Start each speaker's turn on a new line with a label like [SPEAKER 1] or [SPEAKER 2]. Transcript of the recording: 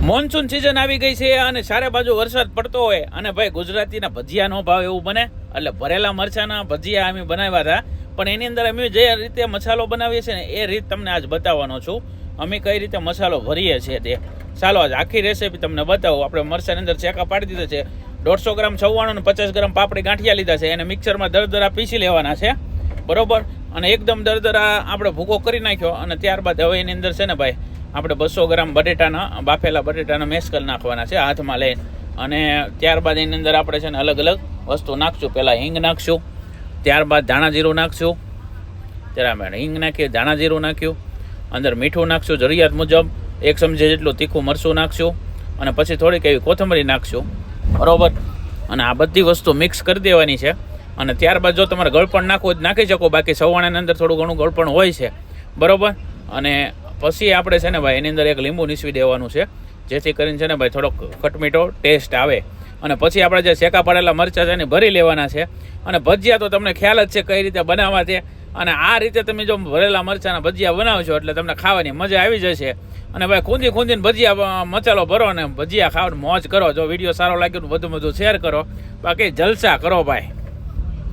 [SPEAKER 1] Monsoon season આવી ગઈ છે અને ચારે બાજુ વરસાદ પડતો હોય અને ભાઈ ગુજરાતીના ભજીયા નો ભાવ એવું બને એટલે ભરેલા મરચાના ભજીયા અમે બનાવ્યા હતા. પણ એની અંદર અમે જે રીતે મસાલો બનાવીએ છીએ ને એ રીત તમને આજ બતાવવાનો છું. અમે કઈ રીતે મસાલો ભરીએ છીએ તે ચાલો આજ આખી રેસીપી તમને બતાવું. આપણે મરચાની અંદર ચેકા પાડી દીધા છે. 150 ગ્રામ છવ્વાણું અને 50 ગ્રામ પાપડી ગાંઠિયા લીધા છે. એને મિક્સરમાં દરદરા પીસી લેવાના છે, બરોબર. અને એકદમ દરદરા આપણે ભૂકો કરી નાખ્યો અને ત્યારબાદ હવે એની અંદર છે ને ભાઈ આપણે 200 ગ્રામ બટેટાના બાફેલા બટેટાના મેશ કરી નાખવાના છે હાથમાં લઈને. અને ત્યારબાદ એની અંદર આપણે છે ને અલગ અલગ વસ્તુ નાખશું. પહેલાં હિંગ નાખશું, ત્યારબાદ ધાણા જીરું નાખશું. ત્યારે હિંગ નાખીએ, ધાણા જીરું નાખ્યું, અંદર મીઠું નાખશું જરૂરિયાત મુજબ, 1 ચમચી જેટલું તીખું મરચું નાખશું અને પછી થોડીક એવી કોથમરી નાખશું, બરાબર. અને આ બધી વસ્તુ મિક્સ કરી દેવાની છે. અને ત્યારબાદ જો તમારે ગળપણ નાખવું નાખી શકો, બાકી સવાણાની અંદર થોડું ઘણું ગળપણ હોય છે, બરાબર. અને પછી આપણે છે ને ભાઈ એની અંદર એક લીંબુ નીસવી દેવાનું છે, જેથી કરીને છે ને ભાઈ થોડોક ખટમીઠો ટેસ્ટ આવે. અને પછી આપણે જે શેકા પાડેલા મરચાં છે એને ભરી લેવાના છે. અને ભજીયા તો તમને ખ્યાલ જ છે કઈ રીતે બનાવવા તે. અને આ રીતે તમે જો ભરેલા મરચાંના ભજીયા બનાવશો એટલે તમને ખાવાની મજા આવી જશે. અને ભાઈ ખૂંદીને ભજીયા મસાલો ભરો અને ભજીયા ખાવાની મોજ કરો. જો વિડીયો સારો લાગ્યો તો વધુ શેર કરો, બાકી જલસા કરો ભાઈ.